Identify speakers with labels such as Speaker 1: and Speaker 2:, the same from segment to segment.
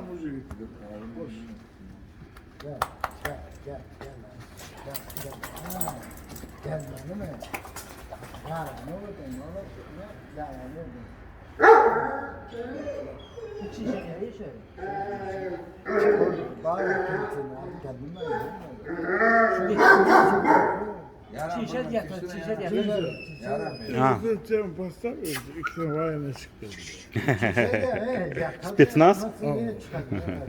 Speaker 1: мужик.
Speaker 2: Gel, gel, gel, gel. Gel, gel. Ha, gel benim mi? Ya, ne oldu, ne oldu? Ya, ne oldu? İçi şekeri şöyle. Bari kendine, kendime
Speaker 3: Çişet yatır, çişet yatır.
Speaker 4: А,
Speaker 1: Sen pasta mı? İkisine vayana çıktı.
Speaker 4: Спецназ?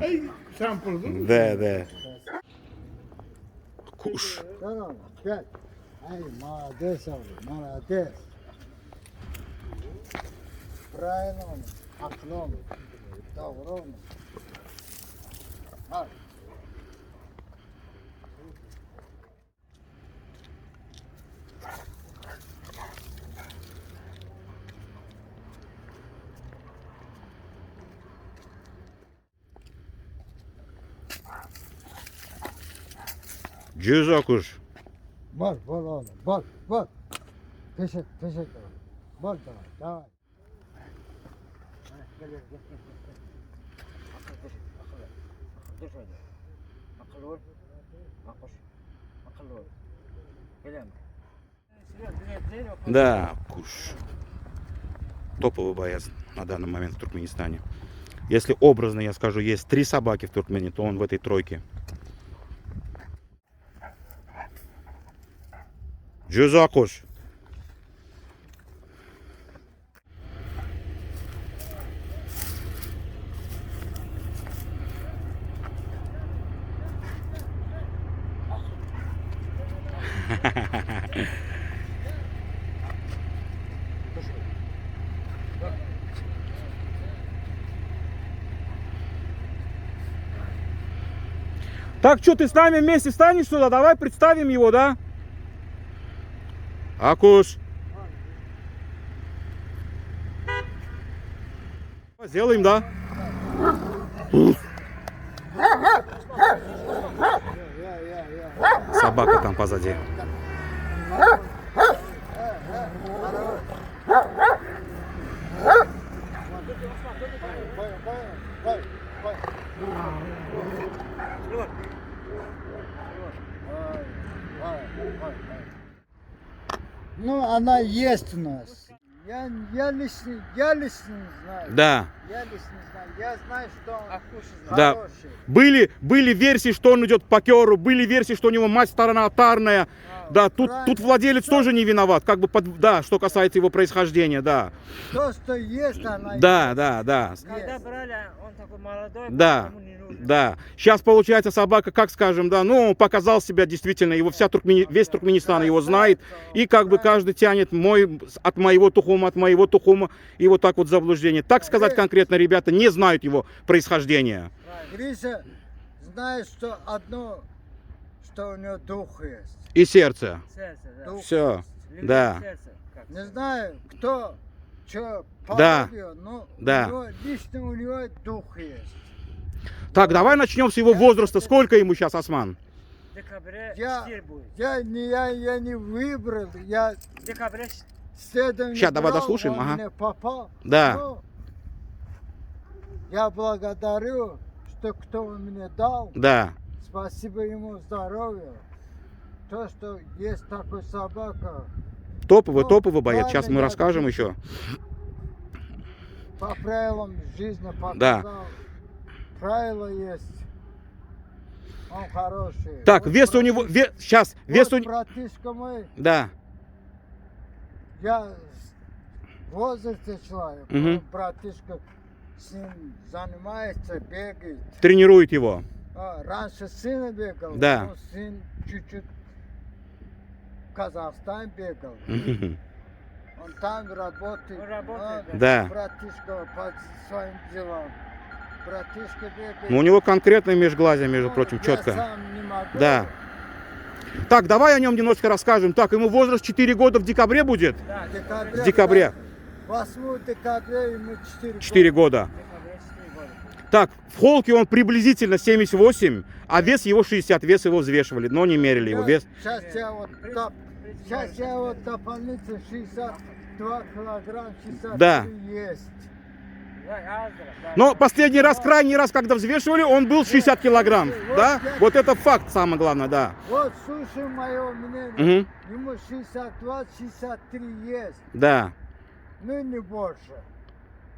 Speaker 1: Ay sen pırdın.
Speaker 4: Да. Kuş.
Speaker 2: Tamam, gel. Ay, молодец, молодец. Правильно он, akıllı он, doğru он. Al.
Speaker 4: Güzel kuş.
Speaker 2: Bol, bol oğlum, bol, bol. Teşekkür. Bol, давай. Gel, gel, gel. Dur şöyle. Akıllı ol. Akış. Akıllı ol. Gelem.
Speaker 4: Да, куш. Топовый боец на данный момент в Туркменистане. Если образно я скажу, есть 3 собаки в Туркмении, то он в этой тройке. Güzel kuş. Так, что, ты с нами вместе станешь сюда? Давай представим его, да? Акуш. Сделаем, да? Собака там позади.
Speaker 2: Ну, она есть у нас. Я лично знаю.
Speaker 4: Да.
Speaker 2: Я лично знаю. Я знаю, что он
Speaker 4: Да.
Speaker 2: хороший.
Speaker 4: Были версии, что он идет по керу, были версии, что у него мать сторона атарная. Да, тут владелец тоже не виноват, как бы да, что касается его происхождения, да.
Speaker 2: То, что есть, она
Speaker 4: Да.
Speaker 3: Когда брали, он такой молодой,
Speaker 4: Да,
Speaker 3: ему не нужно.
Speaker 4: да. Сейчас получается собака, как скажем, да, ну, показал себя действительно, его весь Туркменистан его знает, и как бы каждый тянет от моего тухума, и вот так вот заблуждение. Так сказать конкретно, ребята не знают его происхождения.
Speaker 2: Гриша знает, что одно, что у него дух есть.
Speaker 4: И сердце.
Speaker 3: Сердце, да.
Speaker 2: Дух.
Speaker 4: Все,
Speaker 3: Любит
Speaker 4: да.
Speaker 3: сердце, как
Speaker 2: Не знаю, кто, что
Speaker 4: Да.
Speaker 2: подобие, но
Speaker 4: Да.
Speaker 2: у него, лично у него дух есть.
Speaker 4: Так, давай начнем с его возраста. Сколько ему сейчас, Осман?
Speaker 3: в декабре
Speaker 2: Я-
Speaker 3: 4 будет.
Speaker 2: Я не выбрал, я
Speaker 3: В декабре
Speaker 2: следом не
Speaker 4: Ща, давай
Speaker 2: брал,
Speaker 4: дослушаем,
Speaker 2: он
Speaker 4: ага.
Speaker 2: мне попал.
Speaker 4: Да.
Speaker 2: Но я благодарю, что кто мне дал.
Speaker 4: Да.
Speaker 2: Спасибо ему здоровья. То, что есть такой собака,
Speaker 4: Топовый боец. Сейчас мы
Speaker 2: правильно,
Speaker 4: расскажем
Speaker 2: я-
Speaker 4: еще.
Speaker 2: по правилам жизни показал.
Speaker 4: Да.
Speaker 2: Правила есть. Он хороший.
Speaker 4: Так,
Speaker 2: Вот
Speaker 4: вес у него... Сейчас, вес у...
Speaker 2: братишка мой,
Speaker 4: Да.
Speaker 2: я в возрасте человек,
Speaker 4: Мгм.
Speaker 2: он братишка с ним занимается, бегает.
Speaker 4: Тренирует его.
Speaker 2: Раньше сына бегал,
Speaker 4: Да.
Speaker 2: но сын чуть-чуть в Казахстан бегал. Он там работает.
Speaker 3: Он работает,
Speaker 4: Да.
Speaker 2: Братишка по своим делам. Братишка бегает.
Speaker 4: Ну, у него конкретное межглазие, между прочим,
Speaker 2: Я
Speaker 4: четко.
Speaker 2: сам не могу.
Speaker 4: Да. Так, давай о нем немножко расскажем. Так, ему возраст 4 года в декабре будет?
Speaker 3: Да,
Speaker 2: Декабря,
Speaker 4: В декабре.
Speaker 2: 8 декабря ему 4
Speaker 4: 4 года.
Speaker 3: декабре 4 года.
Speaker 4: Так, в холке он приблизительно 78, а вес его 60. Вес его взвешивали, но не мерили его вес.
Speaker 2: Сейчас я вот дополнительно 62 килограмм, 63
Speaker 4: Да.
Speaker 2: есть.
Speaker 4: Но последний раз, крайний раз, когда взвешивали, он был 60 килограмм. Да? Вот это факт, самое главное, да.
Speaker 2: Вот слушай мое мнение.
Speaker 4: Мгм.
Speaker 2: Ему 62-63 есть.
Speaker 4: Да.
Speaker 2: Ну не больше.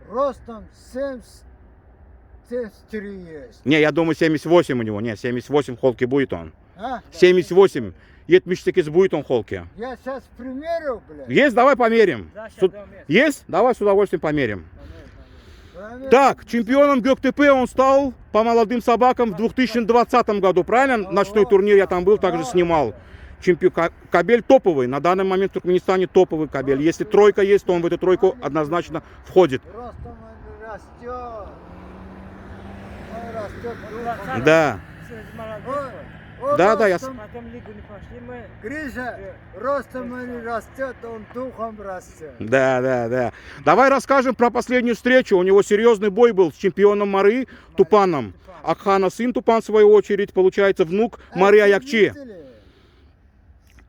Speaker 2: Ростом 73 есть.
Speaker 4: Не, я думаю, 78 у него. Не, 78 в холке будет он.
Speaker 2: А?
Speaker 4: 78. 78 будет он в холке.
Speaker 2: Я сейчас примерю, блядь.
Speaker 4: Есть, давай померим.
Speaker 3: Да, щас
Speaker 4: Су-
Speaker 3: дам место.
Speaker 4: Есть? Давай с удовольствием померим.
Speaker 2: Примерю.
Speaker 4: Так, чемпионом ГКТП он стал по молодым собакам в 2020 году, правильно? Ночной турнир я там был, также снимал. Кобель топовый, на данный момент в Туркменистане топовый кобель. Если тройка есть, то он в эту тройку однозначно входит.
Speaker 2: Ростом он растет. Он растет духом.
Speaker 4: Да,
Speaker 2: Он
Speaker 4: Да, да, я
Speaker 2: ростом-
Speaker 3: Потом лигу не пошли мы.
Speaker 2: Гриша, ростом он не растет, он духом растет.
Speaker 4: да. Давай расскажем про последнюю встречу. У него серьезный бой был с чемпионом Мары Тупаном. Акхана сын Тупан, в свою очередь, получается, внук Мары Аякчи.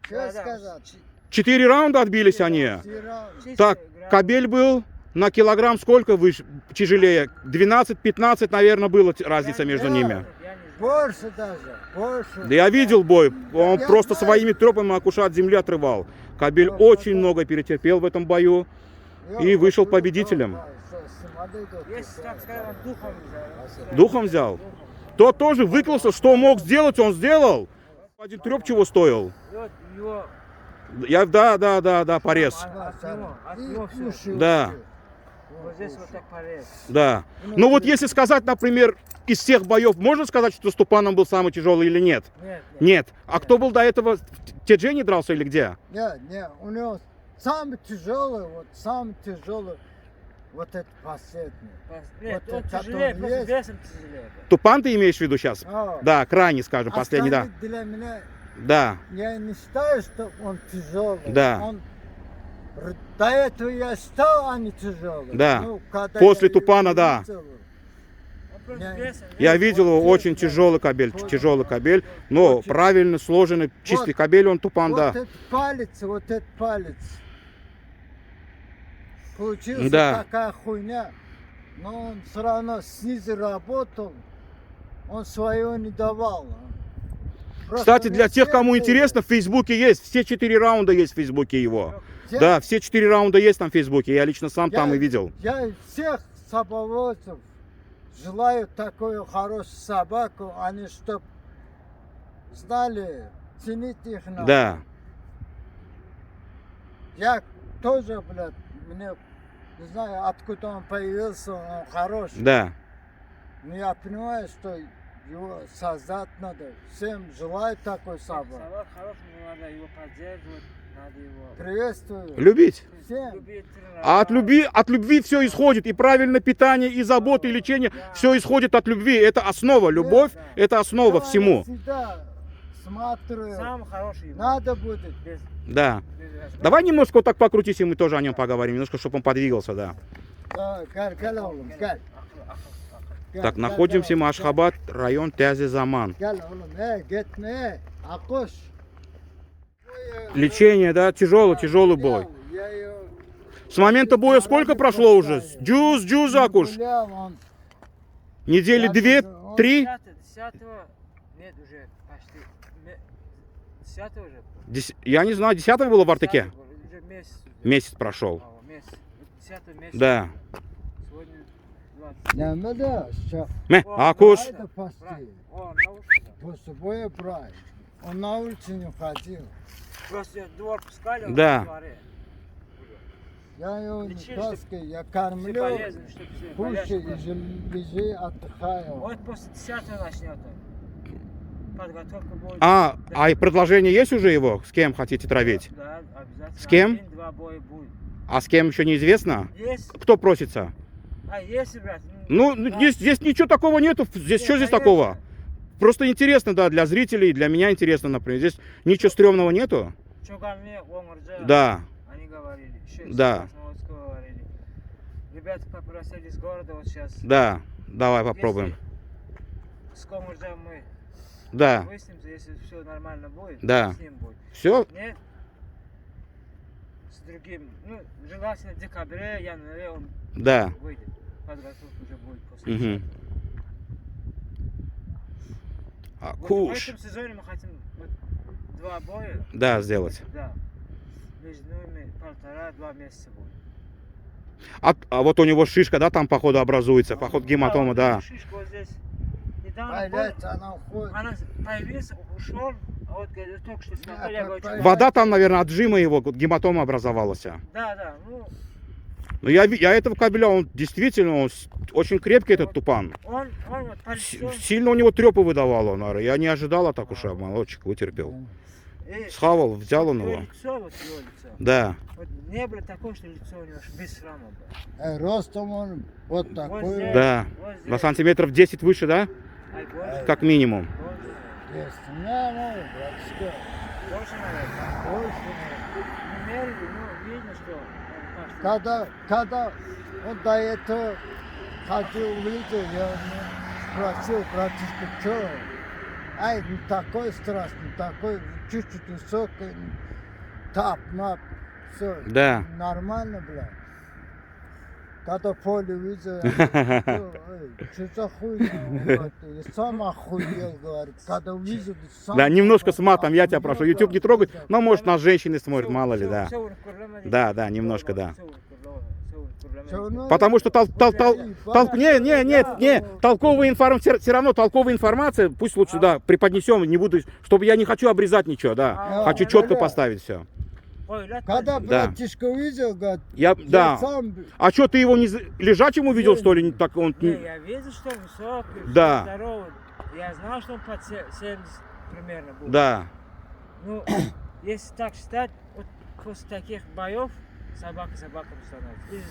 Speaker 2: Что
Speaker 3: Да, да.
Speaker 2: сказать?
Speaker 4: 4 раунда отбились они.
Speaker 2: Тиран.
Speaker 4: Так, кобель был на килограмм сколько выше, тяжелее? 12-15, наверное, была разница между ними.
Speaker 3: Я не знаю.
Speaker 2: Больше даже, больше.
Speaker 4: Да я видел бой, он
Speaker 2: Я
Speaker 4: просто
Speaker 2: знаю.
Speaker 4: своими трепами акуша от земли отрывал. Кобель очень много перетерпел в этом бою и вышел победителем.
Speaker 3: Если так сказать, он духом взял.
Speaker 4: Духом взял. Тот тоже выклался, что мог сделать, он сделал. Один треп чего стоил.
Speaker 3: И вот его
Speaker 4: Да, порез.
Speaker 3: от него всё.
Speaker 4: Да.
Speaker 3: Вот здесь вот так порез.
Speaker 4: Да. Ну вот если сказать, например, из всех боев, можно сказать, что с Тупаном был самый тяжелый или нет?
Speaker 3: Нет.
Speaker 4: Нет. А кто был до этого? В Теджене дрался или где?
Speaker 2: Не, у него самый тяжелый, вот этот последний.
Speaker 3: Нет,
Speaker 2: Вот
Speaker 3: он
Speaker 2: который
Speaker 3: тяжелее, просто
Speaker 2: есть.
Speaker 3: весом тяжелее.
Speaker 4: Тупан ты имеешь в виду сейчас?
Speaker 2: А,
Speaker 4: Да, крайний, скажем, последний, да.
Speaker 2: остальные для меня,
Speaker 4: Да.
Speaker 2: я не считаю, что он тяжелый.
Speaker 4: Да.
Speaker 2: Он, до этого я считал, они тяжелые.
Speaker 4: Да.
Speaker 2: Ну, когда
Speaker 4: После
Speaker 2: я его
Speaker 4: Тупана, да.
Speaker 2: видел,
Speaker 3: Он просто
Speaker 2: Я-
Speaker 3: весом.
Speaker 4: Я видел его, очень тяжелый кобель, но
Speaker 2: Очень.
Speaker 4: правильно сложенный, чистый кобель, он Тупан,
Speaker 2: вот
Speaker 4: да.
Speaker 2: этот палец. Получился
Speaker 4: Да.
Speaker 2: такая хуйня. Но он все равно снизу работал. Он свое не давал. Просто
Speaker 4: Кстати, для
Speaker 2: мне
Speaker 4: тех, кому
Speaker 2: сердце-
Speaker 4: интересно, в Фейсбуке есть, все 4 раунда есть в Фейсбуке его.
Speaker 2: Я-
Speaker 4: Да, все 4 раунда есть там в Фейсбуке, я лично сам там и видел.
Speaker 2: Я всех собоводцев желаю такую хорошую собаку, они чтоб знали, ценить их надо.
Speaker 4: Да,
Speaker 2: Я тоже, блядь, мне не знаю, откуда он появился, он хороший.
Speaker 4: да.
Speaker 2: Но я понимаю, что его создать надо. Всем желаю такой собаки.
Speaker 3: Собак хороший, но надо его поддерживать, надо его
Speaker 2: Приветствую.
Speaker 4: Любить.
Speaker 2: Всем.
Speaker 3: любить.
Speaker 4: А от любви все исходит. И правильное питание, и забота, и лечение. Все исходит от любви. Это основа. Любовь – это основа
Speaker 2: Я
Speaker 4: всему.
Speaker 2: всегда смотрю,
Speaker 3: Самый хороший. его.
Speaker 2: надо будет.
Speaker 3: Без,
Speaker 4: Да.
Speaker 3: без разбора.
Speaker 4: Давай немножко вот так покрутись, и мы тоже о нем поговорим. Немножко, чтобы он подвигался, да.
Speaker 2: Да, гel oğlum, gel. Gel,
Speaker 4: Так,
Speaker 2: gel,
Speaker 4: находимся
Speaker 2: gel
Speaker 4: в
Speaker 2: oğlum,
Speaker 4: Ашхабад, район Тязи-Заман.
Speaker 2: Gel oğlum, gitme, Akkoş.
Speaker 4: Лечение, да, тяжелый бой.
Speaker 2: Я ее
Speaker 4: С момента боя сколько прошло уже? Джуз, Акуш.
Speaker 2: гулял, он
Speaker 4: Недели 2-3?
Speaker 3: 10-го, нет, уже почти. 10-го уже.
Speaker 4: Я не знаю, 10 было в Артеке?
Speaker 3: 10-го, уже месяц.
Speaker 4: Месяц прошел.
Speaker 3: Месяц. 10-го месяц.
Speaker 4: Да.
Speaker 3: Сегодня 20.
Speaker 2: Немede, что
Speaker 4: Ме, Акуш.
Speaker 2: это почти.
Speaker 3: О, наушник.
Speaker 2: После боя брать. Он на улице не ходил.
Speaker 3: Просто двор пускали, он
Speaker 4: Да.
Speaker 3: во дворе.
Speaker 2: Я его не
Speaker 3: Лечили,
Speaker 2: таскаю, я
Speaker 3: Все
Speaker 2: кормлю,
Speaker 3: болезны, чтобы все
Speaker 2: кушай
Speaker 3: болячки.
Speaker 2: и лежи, отдыхаю.
Speaker 3: Вот после 10-го начнет он. Подготовка будет.
Speaker 4: А и предложение есть уже его? С кем хотите травить?
Speaker 3: Да, обязательно.
Speaker 4: С кем?
Speaker 3: 1-2 боя будет.
Speaker 4: А с кем еще неизвестно?
Speaker 3: Есть.
Speaker 4: Кто просится?
Speaker 3: А есть, брат.
Speaker 4: Ну,
Speaker 3: да.
Speaker 4: здесь ничего такого нету. Здесь что здесь
Speaker 3: конечно.
Speaker 4: такого? Просто интересно, да, для зрителей, для меня интересно, например. Здесь ничего стрёмного нету?
Speaker 3: Чуганли, Омарджа.
Speaker 4: Да,
Speaker 3: Они говорили. Еще
Speaker 4: Да.
Speaker 3: говорили. Ребята попросили из города вот сейчас.
Speaker 4: да. Давай попробуем.
Speaker 3: С Комарджа мы
Speaker 4: Да,
Speaker 3: выяснимся, если все нормально будет.
Speaker 4: Да.
Speaker 3: С ним будет.
Speaker 4: все?
Speaker 3: Нет. С другим. Ну, желательно в декабре, январе он
Speaker 4: Да.
Speaker 3: выйдет. подготовка уже будет после.
Speaker 4: Мгм. А
Speaker 3: Вот в
Speaker 4: куш.
Speaker 3: этом сезоне мы хотим вот 2 боя.
Speaker 4: Да, сделать.
Speaker 3: Да. Между ними 1,5-2 месяца будет.
Speaker 4: А вот у него шишка, да, там походу образуется, походу гематома,
Speaker 3: вот
Speaker 4: да.
Speaker 3: шишка вот здесь. Недавно
Speaker 2: Появляется, она уходит.
Speaker 3: она появилась, ушел, а вот говорит, только что смотрели, я говорю,
Speaker 2: как
Speaker 3: «Чё?»
Speaker 4: Вода там, наверное, от жима его, вот гематома образовалась.
Speaker 3: Да, ну,
Speaker 4: Но я этого кабеля, он действительно, он очень крепкий, этот тупан.
Speaker 3: он вот по лицу,
Speaker 4: Сильно у него трепы выдавало, наверное. Я не ожидал, а так уж молодчик вытерпел.
Speaker 3: и
Speaker 4: Схавал, взял он
Speaker 3: его
Speaker 4: его.
Speaker 3: лицо, вот его лицо.
Speaker 4: Да.
Speaker 3: Вот не было такого, что лицо у него без шрама было.
Speaker 2: Ростом он вот такой.
Speaker 3: здесь.
Speaker 4: Да.
Speaker 3: Вот здесь.
Speaker 4: На сантиметров 10 выше, да?
Speaker 3: Ай, больше,
Speaker 4: Как минимум.
Speaker 3: больше,
Speaker 2: Есть. Не, братишка.
Speaker 3: больше, наверное.
Speaker 2: Больше.
Speaker 3: Не мерили, ну, видно, что он кажется.
Speaker 2: Когда он до этого ходил, увидел, я спросил, братишка, что? Ай, не такой страшный, такой чуть-чуть высокий, тап-мап, все,
Speaker 4: Да.
Speaker 2: нормально, бля. Когда поле видел, что за хуйня? Я сам охуел, говорит. Когда увидел, сам...
Speaker 4: Да, немножко с матом, я тебя
Speaker 2: охуел,
Speaker 4: прошу. YouTube не трогать,
Speaker 2: говорит.
Speaker 4: но может нас женщины смотрят,
Speaker 3: Всё-
Speaker 4: мало ли,
Speaker 3: всё-
Speaker 4: да.
Speaker 3: всё уркурлама
Speaker 4: Да,
Speaker 3: değil.
Speaker 4: да, немножко, да.
Speaker 3: Всё уркурлама, всё уркурлама
Speaker 2: Всё,
Speaker 3: değil.
Speaker 2: ну,
Speaker 4: Потому что не, толковая информация, все равно толковая информация, пусть лучше, да, преподнесем, не буду, чтобы я не хочу обрезать ничего, да.
Speaker 3: А,
Speaker 4: Хочу
Speaker 2: да,
Speaker 4: четко
Speaker 2: да.
Speaker 4: поставить все.
Speaker 3: Ой, ля-
Speaker 2: Когда
Speaker 4: Да.
Speaker 2: братишка увидел, говорит,
Speaker 4: Я,
Speaker 2: я
Speaker 4: да.
Speaker 2: сам...
Speaker 4: А что, ты его не лежачим увидел, что ли? Так он...
Speaker 3: Не, я видел, что он высокий,
Speaker 4: Да.
Speaker 3: что здоровый. Я знал, что он под 70 примерно будет.
Speaker 4: Да.
Speaker 3: Ну, если так считать, вот после таких боев собака становится.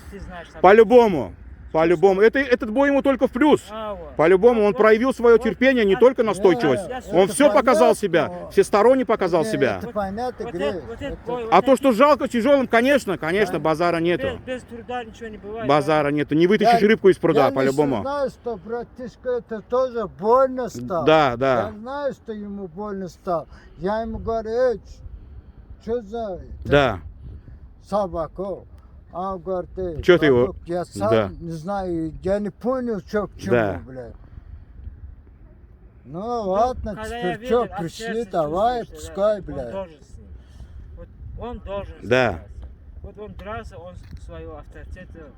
Speaker 3: Ты знаешь собаку.
Speaker 4: По-любому. Этот бой ему только в плюс.
Speaker 3: Вот.
Speaker 4: По-любому он
Speaker 3: Вот-
Speaker 4: проявил свое
Speaker 3: вот-
Speaker 4: терпение, не
Speaker 3: а-
Speaker 4: только настойчивость.
Speaker 3: Я-
Speaker 4: Он
Speaker 2: это
Speaker 4: все показал
Speaker 2: понятно.
Speaker 4: себя, всесторонне показал
Speaker 2: Не,
Speaker 4: себя.
Speaker 2: Это понятно,
Speaker 3: Вот
Speaker 2: грех.
Speaker 3: этот
Speaker 2: Это-
Speaker 3: бой, вот
Speaker 4: А то,
Speaker 3: этот-
Speaker 4: что жалко тяжелым, конечно, базара
Speaker 3: без,
Speaker 4: нету.
Speaker 3: без труда ничего не бывает.
Speaker 4: Базара нету. Не вытащишь рыбку из пруда,
Speaker 2: я
Speaker 4: по-любому.
Speaker 2: знаю, что братишка это тоже больно стал.
Speaker 4: Да, да.
Speaker 2: Я знаю, что ему больно стало. Я ему говорю, что за
Speaker 4: Да.
Speaker 2: собаку? А он говорит,
Speaker 4: Чё ты его-
Speaker 2: бабук, я сам
Speaker 4: Да.
Speaker 2: не знаю, я не понял, что к чему,
Speaker 4: Да.
Speaker 2: блядь. Ну ладно,
Speaker 3: когда я
Speaker 2: теперь
Speaker 3: видел,
Speaker 2: что,
Speaker 3: от
Speaker 2: пришли,
Speaker 3: сердца
Speaker 2: давай,
Speaker 3: чувствуешь, что,
Speaker 2: пускай,
Speaker 3: да,
Speaker 2: блядь.
Speaker 3: Он должен с ним. Вот он должен с ним
Speaker 4: Да.
Speaker 3: драться. Вот он дрался, он своего авторитета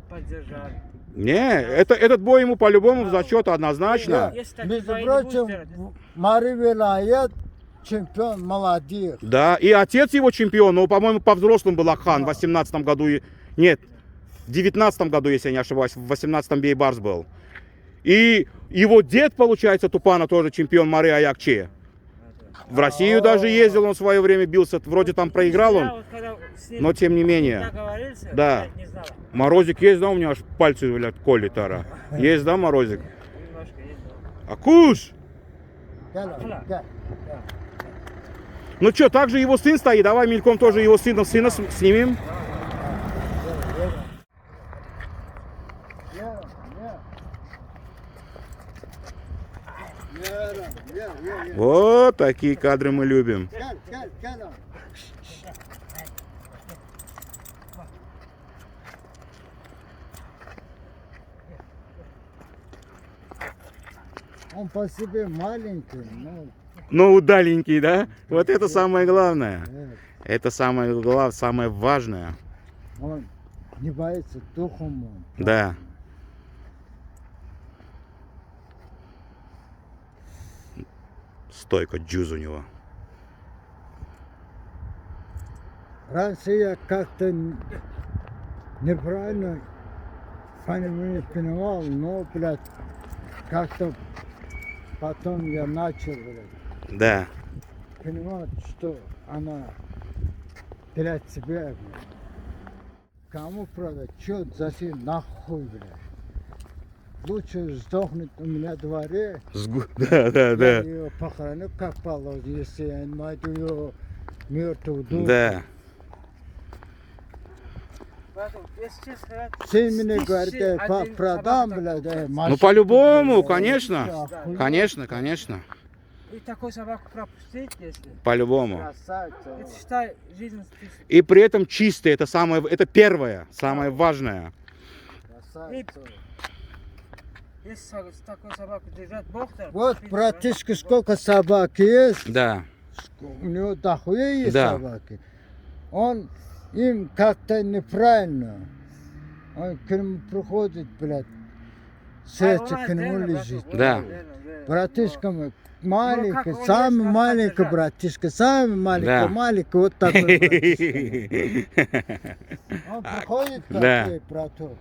Speaker 3: поддержал.
Speaker 4: Не, этот бой ему по-любому в зачет однозначно.
Speaker 3: Если такие
Speaker 2: Между
Speaker 3: бои не будут
Speaker 2: прочим,
Speaker 3: делать,
Speaker 2: Мари Вилаят чемпион молодых.
Speaker 4: Да, и отец его чемпион, но, по-моему, по взрослым был Ахан в 18 году. Нет, в 19 году, если я не ошибаюсь, в 18-м Бейбарс был. И его дед, получается, Тупана тоже чемпион Мари Аякче. В Россию даже ездил, он в свое время бился, вроде там проиграл
Speaker 3: я
Speaker 4: он,
Speaker 3: вот когда с ним
Speaker 4: но тем не менее.
Speaker 3: договорился,
Speaker 4: Да.
Speaker 3: я не знал.
Speaker 4: Морозик есть, да, у меня аж пальцы, блядь, колет, ара. Есть, да, Морозик?
Speaker 3: Немножко есть, да.
Speaker 4: Акуш!
Speaker 2: Гля.
Speaker 4: Ну что, также его сын стоит, давай мельком тоже его сына снимем. Вот такие кадры мы любим.
Speaker 2: Gel. Он по себе маленький, но
Speaker 4: Ну, удаленький, да? Вот это самое главное. Это самое главное, самое важное.
Speaker 2: он не боится духом. Он.
Speaker 4: Да. Стойка джуз у него.
Speaker 2: Раньше я как-то неправильно понимал, но, блядь, как-то потом я начал, блядь,
Speaker 4: Да.
Speaker 2: понимать, что она для тебя, блядь. Кому продать? Чё, зачем, нахуй, блядь. Лучше сдохнет у меня в дворе,
Speaker 4: Да, да,
Speaker 2: я
Speaker 4: да.
Speaker 2: ее похороню как положено, если я найду ее мертвую душу.
Speaker 4: Да.
Speaker 3: Поэтому, если честно сказать,
Speaker 2: Все мне
Speaker 3: тысячи
Speaker 2: говорят,
Speaker 3: один
Speaker 2: продам,
Speaker 3: собака
Speaker 2: блядь,
Speaker 4: Ну, по-любому, конечно.
Speaker 2: Охуенно.
Speaker 4: Конечно, конечно.
Speaker 3: И такую собаку пропустить, если...
Speaker 4: По-любому.
Speaker 2: Красавица.
Speaker 3: Это, считай, жизнь...
Speaker 4: И при этом чистый, это самое, это первое, самое важное.
Speaker 2: Красавица.
Speaker 3: Если такую собаку держать, доктор.
Speaker 2: Вот, братишка, сколько собак есть.
Speaker 4: Да.
Speaker 2: У него дохуя есть
Speaker 4: Да.
Speaker 2: собаки. Он им как-то неправильно. Он к нему приходит, блядь, сердце к нему лежит.
Speaker 4: Да.
Speaker 2: Братишка мой, маленький,
Speaker 3: как он
Speaker 2: самый
Speaker 3: есть, надо
Speaker 2: маленький
Speaker 3: держать.
Speaker 2: братишка, самый маленький,
Speaker 4: Да.
Speaker 2: маленький, вот такой братишка. Он приходит
Speaker 4: Да.
Speaker 2: такой, браток.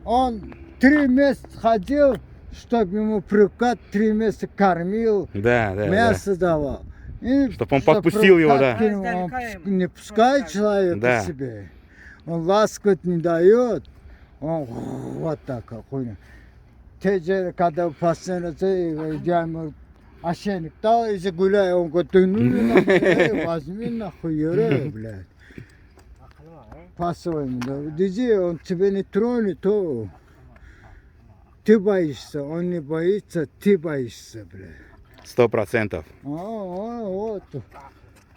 Speaker 2: Он 3 месяца ходил, чтобы ему привыкать, 3 месяца кормил,
Speaker 4: Да, да, да.
Speaker 2: мясо давал. И
Speaker 4: Чтоб он подпустил его, да.
Speaker 2: привыкать к нему, он не пускает человека
Speaker 4: Да.
Speaker 2: к себе. Он ласковать не дает. Он вот так хуйня. Те же, когда постоянно я ему ошейник дал, если гуляю, он говорит, ты ну нахуй, возьми нахуй, юре, блядь. По-своему, да. Диди, он тебя не тронет, то ты боишься, он не боится, ты боишься, блядь.
Speaker 4: 100%.
Speaker 2: Вот.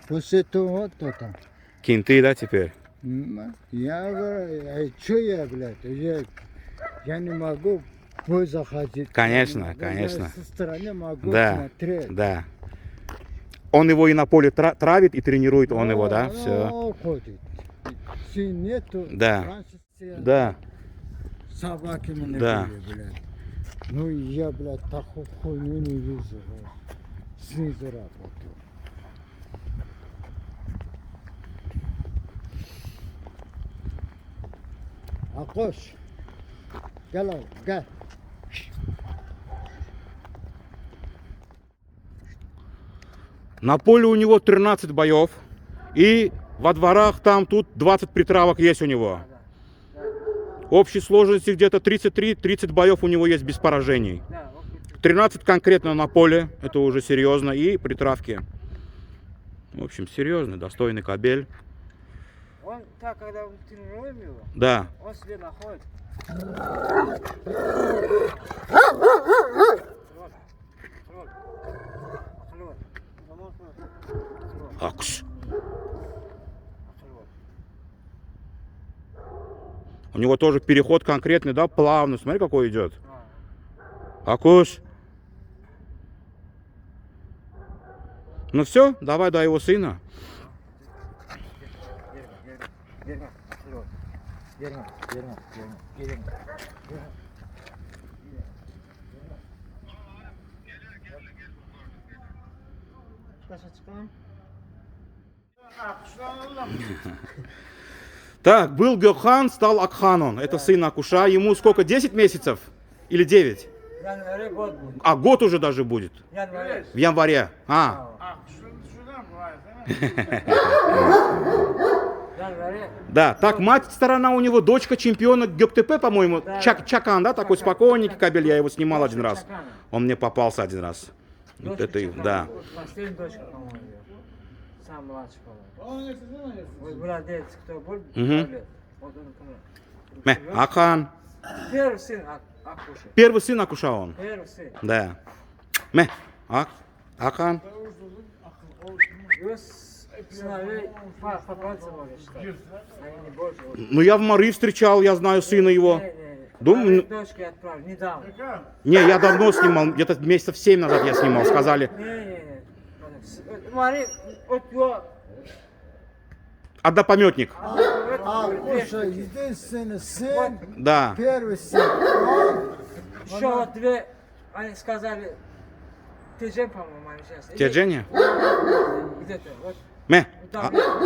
Speaker 2: После этого вот это.
Speaker 4: Кенты, да, теперь?
Speaker 2: Я говорю, что я, блядь, я не могу бой заходить.
Speaker 4: Конечно,
Speaker 2: Я
Speaker 4: конечно.
Speaker 2: со стороны могу
Speaker 4: Да,
Speaker 2: смотреть.
Speaker 4: да. Он его и на поле травит, и тренирует он его, да? Все.
Speaker 2: Ходит. Все нету.
Speaker 4: Да.
Speaker 2: Раньше все
Speaker 4: Да.
Speaker 2: собаки мне
Speaker 4: Да.
Speaker 2: были, блядь. Ну я, блядь, такую хуйню не вижу. Снизу работаю. Акош, гел, гел.
Speaker 4: На поле у него 13 боев. И во дворах там тут 20 притравок есть у него. Общей сложности где-то 33-30 боев у него есть без поражений. 13 конкретно на поле, это уже серьезно, и притравки. В общем, серьезный, достойный кобель.
Speaker 3: Он так, когда мы тренируем его,
Speaker 4: Да.
Speaker 3: он себе находит.
Speaker 4: Акш. У него тоже переход конкретный, да, плавный. Смотри, какой идет. Акуш. Ну все, давай до его сына. Так, был Гёхан, стал Акханон. Это сын Акуша. Ему сколько, 10 месяцев? Или 9?
Speaker 3: В январе год будет.
Speaker 4: А, год уже даже будет.
Speaker 3: В январе.
Speaker 4: В январе. А,
Speaker 1: Şuradan bırak.
Speaker 3: В январе.
Speaker 4: да. Так, мать сторона у него, дочка чемпиона ГПТП, по-моему.
Speaker 3: Да.
Speaker 4: Чакан, да, такой спокойненький кабель. Я его снимал один раз.
Speaker 3: Чакана.
Speaker 4: Он мне попался один раз. Вот
Speaker 3: Дочка
Speaker 4: это, и-
Speaker 3: Чакана.
Speaker 4: да.
Speaker 3: Вот последняя дочка, по-моему, ее. Самая младшая, по-моему.
Speaker 1: Onun yaşında ne?
Speaker 3: Вот младенец, кто будет,
Speaker 4: Мгм.
Speaker 3: вот он ко мне.
Speaker 4: Мeh, Ахан.
Speaker 3: Первый сын Акуши.
Speaker 4: Первый сын Акуша он.
Speaker 3: Первый сын.
Speaker 4: Да. Мeh, Ахан.
Speaker 3: Его сыновей по пальцам можно считать. Они не больше. Вот.
Speaker 4: Ну, я в Мары встречал, я знаю сына его.
Speaker 3: Не.
Speaker 4: Думаю,
Speaker 3: Дочки отправили недавно.
Speaker 4: Не, я давно снимал, где-то месяцев 7 назад я снимал, сказали.
Speaker 3: Не. Смотри, вот его...
Speaker 4: Однопометник.
Speaker 2: Акоша, единственный сын,
Speaker 4: Да.
Speaker 2: первый сын. Он
Speaker 3: Еще вот две, они сказали, Теджен, по-моему, они сейчас.
Speaker 4: Теджене?
Speaker 3: Где-то, вот.
Speaker 4: Мeh,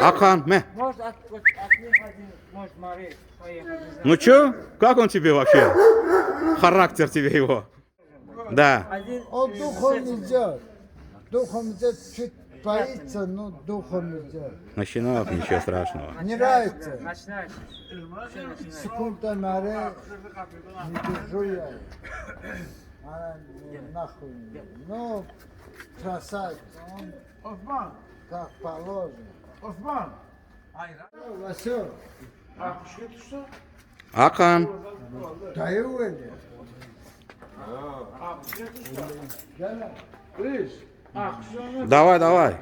Speaker 4: Ахан, мeh.
Speaker 3: Может, вот от них один, может, Мари поехать, не знаю.
Speaker 4: Ну чё, как он тебе вообще? Характер тебе его. Да.
Speaker 3: Один
Speaker 2: Он
Speaker 3: из
Speaker 2: духом
Speaker 3: этих-
Speaker 2: идет. Духом идет, чуть боится, но духом идет.
Speaker 4: Начинал, ничего страшного.
Speaker 2: Не нравится.
Speaker 3: Начинается. Все начинается.
Speaker 2: Секунда наре, не держу я. Она нахуй. Ну, красавец, он
Speaker 1: Osman.
Speaker 2: как положено.
Speaker 1: Osman.
Speaker 2: Васё,
Speaker 1: Akış götürse.
Speaker 4: Ахан.
Speaker 2: даю или?
Speaker 1: Akış götürse.
Speaker 2: Gel.
Speaker 1: Reis. Akış
Speaker 4: Давай, давай.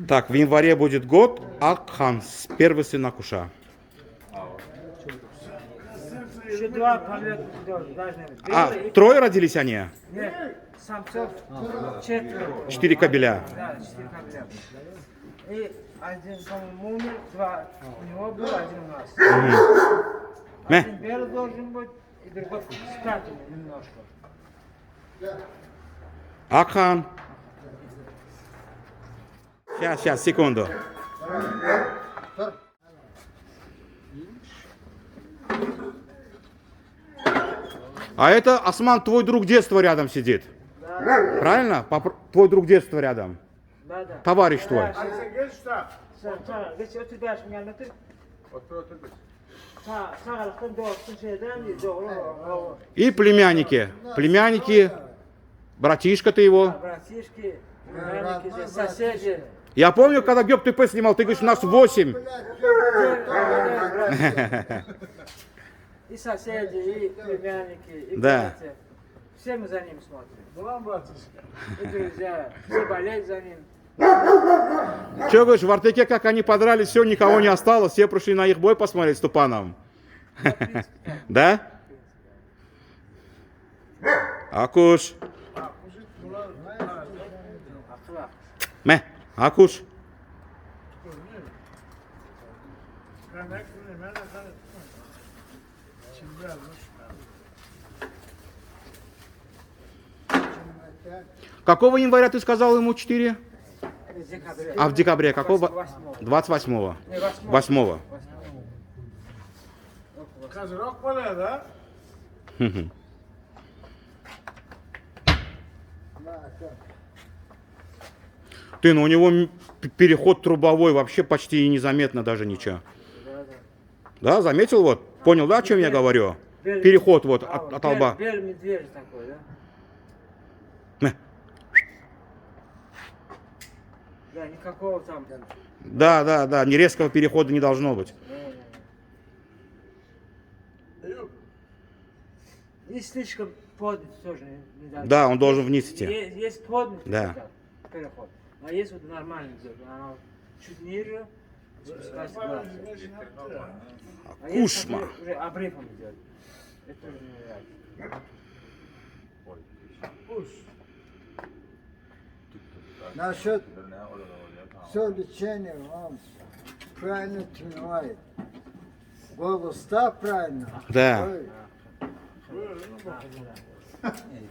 Speaker 4: Так, в январе будет год. Акхан, первый сын Акуша.
Speaker 3: Еще два полета должны быть.
Speaker 4: А,
Speaker 3: Белые и-
Speaker 4: трое родились они?
Speaker 3: Нет, самцов четверо.
Speaker 4: 4 кобеля.
Speaker 3: Да, 4 кобеля. И один, по-моему, умер, два у него был, один у нас.
Speaker 4: Мeh.
Speaker 3: Один белый должен быть, и другой спрятанный немножко.
Speaker 4: Акхан. Сейчас, секунду. А это, Осман, твой друг детства рядом сидит. Правильно? Твой друг детства рядом.
Speaker 3: Да, да.
Speaker 4: Товарищ твой.
Speaker 1: Sen geç usta.
Speaker 3: Geç otur der şimdi anlatır.
Speaker 1: Otur otur.
Speaker 3: Sağlıktan doğrusun şeyden doğru.
Speaker 4: И племянники. Племянники. Братишка ты его.
Speaker 3: Братишки, племянники, соседи.
Speaker 4: Я помню, когда Гёб ТП снимал, ты говоришь, у нас 8.
Speaker 3: И соседи, и племянники, и
Speaker 4: Да.
Speaker 3: братья. Все мы за ним смотрим.
Speaker 1: Ulan bratısın.
Speaker 3: И друзья, все болеют за ним.
Speaker 4: Че говоришь, в Артеке, как они подрались, все, никого не осталось, все пришли на их бой посмотреть с Тупаном. Да? Акуш.
Speaker 3: Haklı.
Speaker 4: Ме, Акуш.
Speaker 1: Yemek yemek Şimdi yazmış.
Speaker 4: Какого января ты сказал ему 4?
Speaker 3: В декабре.
Speaker 4: А в декабре какого?
Speaker 3: 28-го.
Speaker 4: 28-го.
Speaker 3: Не, 8-го.
Speaker 4: 8-го.
Speaker 1: Kazırok böyle da.
Speaker 4: Ты, ну у него переход трубовой вообще почти незаметно даже ничего. Да, заметил вот? Понял, да, о чем я говорю? Переход вот от лба.
Speaker 3: Белый медведь такой, да?
Speaker 4: Ме.
Speaker 3: Да, никакого там.
Speaker 4: Да, ни резкого перехода не должно быть.
Speaker 3: И слишком поднят тоже не должен.
Speaker 4: Да, он должен вниз идти.
Speaker 3: Есть поднят
Speaker 4: Да.
Speaker 3: переход. А есть вот нормальный идет. Оно чуть ниже, спускается глаз. А есть
Speaker 4: Кушма.
Speaker 3: такой уже обрывом идет. Это уже не нравится.
Speaker 2: Насчет все лечение, он правильно тренировает. Голос так правильно.
Speaker 4: Да.
Speaker 2: Ой.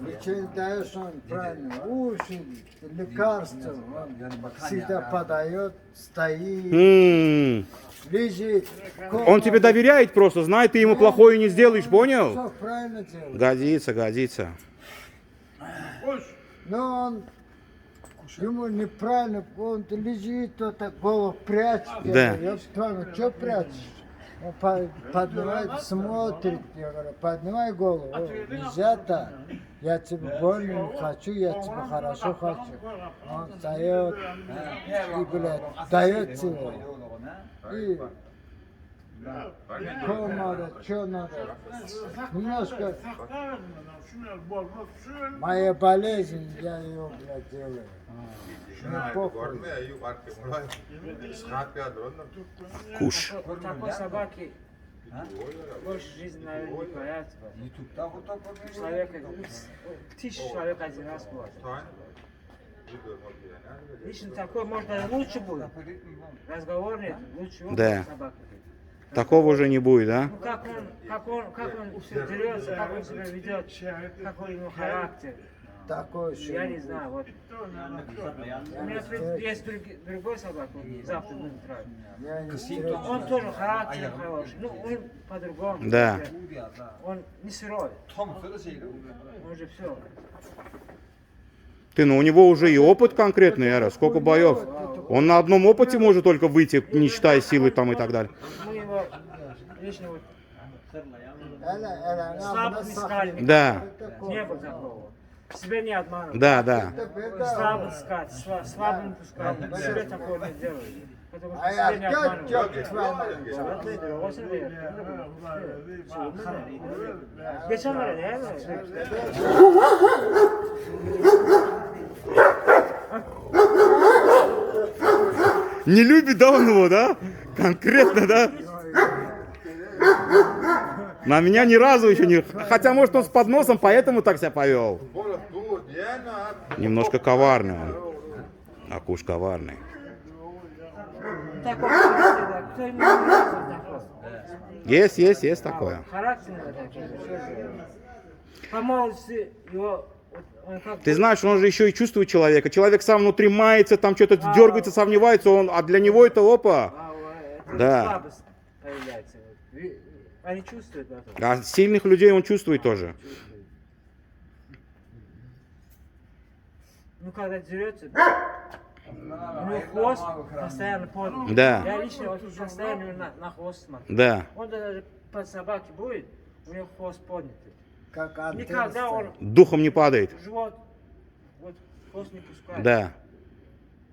Speaker 2: Лечение даешь, он правильно. Уши, лекарства, он всегда подает, стоит, лежит.
Speaker 4: Он тебе доверяет просто, знает, ты ему плохое не сделаешь, понял?
Speaker 2: Все правильно делает.
Speaker 4: Годится.
Speaker 2: Но он ему неправильно, он лежит, то так голову прячет.
Speaker 4: Да.
Speaker 2: Я спрашиваю, что прячешь? Он поднимает, смотрит, я говорю, поднимай голову. О, нельзя так. Я тебе больно не хочу, я тебе хорошо хочу. Он встает и говорит, дает тебе. И что надо, что надо. Немножко моя болезнь, я ее, блядь, делаю. Мне похуй.
Speaker 4: Куш.
Speaker 3: Вот такой собаки больше жизни, наверное, не боятся. Человека, тысяча человек один раз может. Лично такой, может, даже лучше будет. Разговор нет, лучше вот
Speaker 4: Да.
Speaker 3: собака.
Speaker 4: Такого уже не будет, да?
Speaker 3: Ну как он все дерется, как он себя ведет, какой у него характер.
Speaker 2: Такой,
Speaker 3: Я не знаю, вот. У меня есть другой собака, он завтра будет травить.
Speaker 2: я не встречу.
Speaker 3: Он тоже характер хороший, ну он по-другому.
Speaker 4: Да.
Speaker 3: Он не сырой, он же все.
Speaker 4: Ты, ну у него уже и опыт конкретный, Яра. Сколько боев? Он на одном опыте может только выйти, не считая силы там и так далее.
Speaker 3: Мы его лично вот
Speaker 2: Слабо
Speaker 3: слабо не искали,
Speaker 4: Да,
Speaker 3: не было такого. Себя не обманывал.
Speaker 4: да.
Speaker 3: Слабо искать, слабо не пускать. Себе такого не делали. Потому что
Speaker 2: А я
Speaker 3: себя не
Speaker 2: опять
Speaker 3: обманывал.
Speaker 2: тётка твоя.
Speaker 3: Очень верно. Geçen var ya.
Speaker 4: Не любит, да, он его, да? Конкретно, да? На меня ни разу еще не... Хотя, может, он с подносом, поэтому так себя повел. Немножко коварный он. Акуш коварный.
Speaker 3: Так вот, кто ему так вот.
Speaker 4: Есть такое.
Speaker 3: Характерные такие, что же. По молодости его, он как...
Speaker 4: Ты знаешь, он же еще и чувствует человека. Человек сам внутри мается, там что-то дергается, сомневается, а для него это опа.
Speaker 3: Это
Speaker 4: Да.
Speaker 3: слабость появляется. Они чувствуют это.
Speaker 4: А сильных людей он чувствует тоже.
Speaker 3: Ну, когда дерется, у него хвост постоянно поднят.
Speaker 4: Да.
Speaker 3: Я лично вот постоянно на хвост смотрю.
Speaker 4: Да.
Speaker 3: Он даже под собаки будет, у него хвост поднятый.
Speaker 2: Как
Speaker 3: Никогда он
Speaker 4: Духом не падает.
Speaker 3: живот, вот хвост не пускает.
Speaker 4: Да.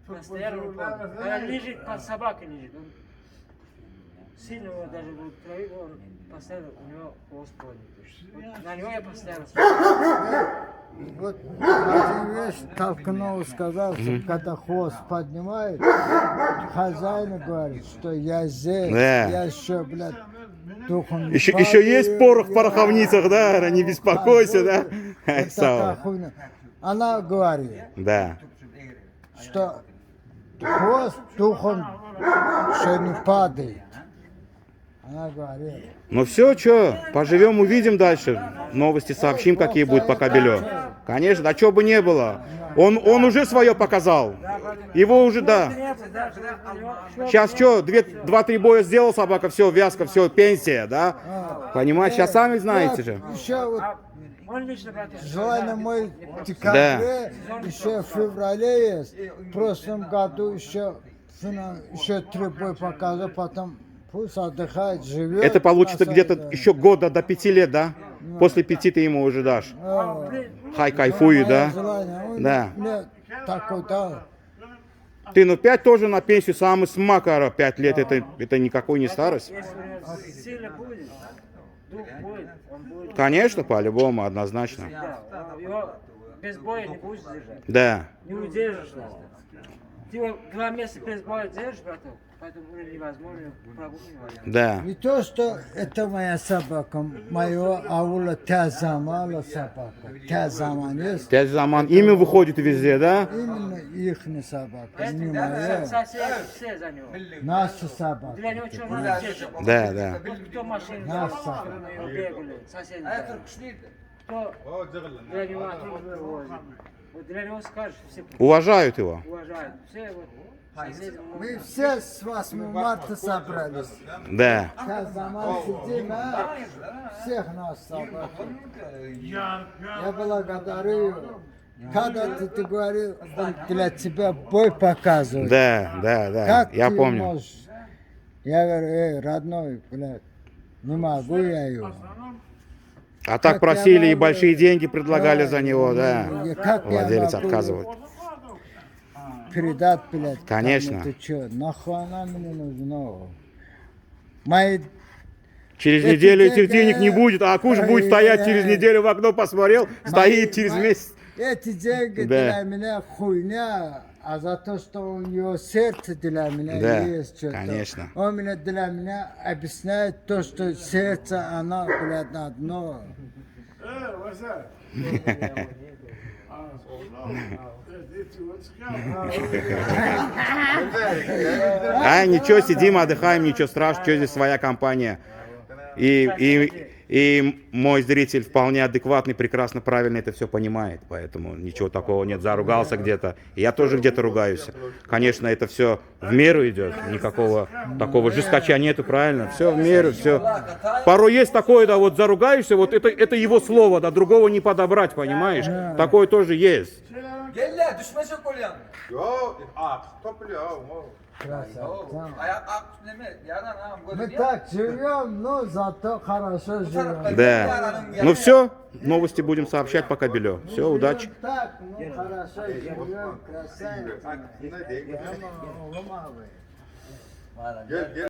Speaker 3: Постоянно он поднят. Когда лежит, под собакой лежит, он сильно его даже будет травить, он постоянно, у него хвост поднятый. Вот на него я постоянно смотрю.
Speaker 2: Вот один вещь Толкунов сказал, что когда хвост поднимает, хозяин говорит, что я здесь,
Speaker 4: Да.
Speaker 2: я еще, блядь, духом не
Speaker 4: Еще
Speaker 2: падаю,
Speaker 4: есть порох в
Speaker 2: я-
Speaker 4: пороховницах, да? Не беспокойся, да?
Speaker 2: Вот
Speaker 4: Ай,
Speaker 2: такая
Speaker 4: Сава.
Speaker 2: хуйня. Она говорит,
Speaker 4: Да.
Speaker 2: что хвост духом еще не падает. Она говорит.
Speaker 4: Ну все, что, поживем, увидим дальше. Новости сообщим, какие будут по кабелю. Конечно, а что бы не было. Он уже свое показал. Его уже, да. Сейчас что, 2-3 боя сделал собака, все, вязка, все, пенсия, да? Понимаете, сейчас сами знаете же.
Speaker 2: Еще вот
Speaker 3: Он лично брат.
Speaker 2: желание мой в декабре, еще в феврале есть. В прошлом году еще 3 боя показал, потом пусть отдыхает, живет.
Speaker 4: Это получится
Speaker 2: на
Speaker 4: где-то
Speaker 2: самом
Speaker 4: еще года до 5 лет, да? После 5 ты ему уже дашь.
Speaker 2: деле.
Speaker 4: Хай кайфует,
Speaker 2: Мое
Speaker 4: да?
Speaker 2: желание. Он
Speaker 4: Да.
Speaker 2: мне такой дал.
Speaker 4: Ты, ну 5 тоже на пенсию, самый смакара, 5 лет, это никакой не старость.
Speaker 3: Если у него сильно будет, дух будет, он будет.
Speaker 4: Конечно, по-любому, однозначно.
Speaker 3: Да, его без боя не будешь держать.
Speaker 4: Да.
Speaker 3: Не удержишь даже. Ты его 2 месяца без боя держишь, браток, поэтому уже невозможно прогулку не возьмешь.
Speaker 4: Да.
Speaker 2: Не то, что это моя собака, моего аула Тязамала собака. Тязаман есть.
Speaker 4: Дядя Заман, имя выходит везде, да?
Speaker 2: Именно их собака, не
Speaker 3: Да,
Speaker 2: моя.
Speaker 3: соседи все за него.
Speaker 2: Наша собака.
Speaker 3: Для него что надо все.
Speaker 4: Да, да.
Speaker 3: Вот кто машину
Speaker 2: Нас
Speaker 3: взял,
Speaker 2: сам.
Speaker 3: чтобы мы его бегали, соседи. Кто для него ответил, вот для него скажешь, все
Speaker 4: Уважают его.
Speaker 3: уважают. Все вот соседи.
Speaker 2: Мы все с 8 марта собрались.
Speaker 4: Да.
Speaker 2: Тязаман сидим, а? Всех нас собака. Я благодарю. Когда ты говорил, он для тебя бой показывает.
Speaker 4: Да, да, да.
Speaker 2: Как
Speaker 4: Я
Speaker 2: ты
Speaker 4: помню.
Speaker 2: можешь? Я говорю, родной, блядь, не могу я его.
Speaker 4: А так
Speaker 2: Как
Speaker 4: просили
Speaker 2: я
Speaker 4: и
Speaker 2: могу?
Speaker 4: большие деньги предлагали за него, да.
Speaker 2: Как я
Speaker 4: Владелец
Speaker 2: могу
Speaker 4: отказывает.
Speaker 2: Передать, блядь.
Speaker 4: Конечно.
Speaker 2: Ты что, нахуй она мне нужна? Мои
Speaker 4: Через
Speaker 2: Эти
Speaker 4: неделю этих
Speaker 2: деньги-
Speaker 4: денег не будет, а Акуш будет стоять через неделю в окно посмотрел, стоит через месяц.
Speaker 2: Эти деньги
Speaker 4: Да.
Speaker 2: для меня хуйня, а за то, что у него сердце для меня
Speaker 4: Да,
Speaker 2: есть что-то.
Speaker 4: конечно.
Speaker 2: Он для меня объясняет то, что сердце, оно, блядь, одно.
Speaker 1: Вася.
Speaker 4: А ничего, сидим, отдыхаем, ничего страшного, что здесь своя компания. И мой зритель вполне адекватный, прекрасно, правильно это все понимает, поэтому ничего такого нет, заругался где-то. И я тоже где-то ругаюсь. Конечно, это все в меру идет, никакого такого жесткача нету, правильно? Все в меру, все. Порой есть такое, да, вот заругаешься, вот это его слово, да, другого не подобрать, понимаешь? Такое тоже есть.
Speaker 5: Gel la düşme çok oluyor.
Speaker 1: Yo, topluyor.
Speaker 2: Красавица.
Speaker 5: Ayak ne mi? Yerden ha bu
Speaker 2: Мы так живем, но зато хорошо живем.
Speaker 4: Да. Ну все, новости будем сообщать по кабелю. Все, удачи.
Speaker 2: Так, ну хорошо живем, красавица. Прямо, ломовый.
Speaker 1: Gel gel.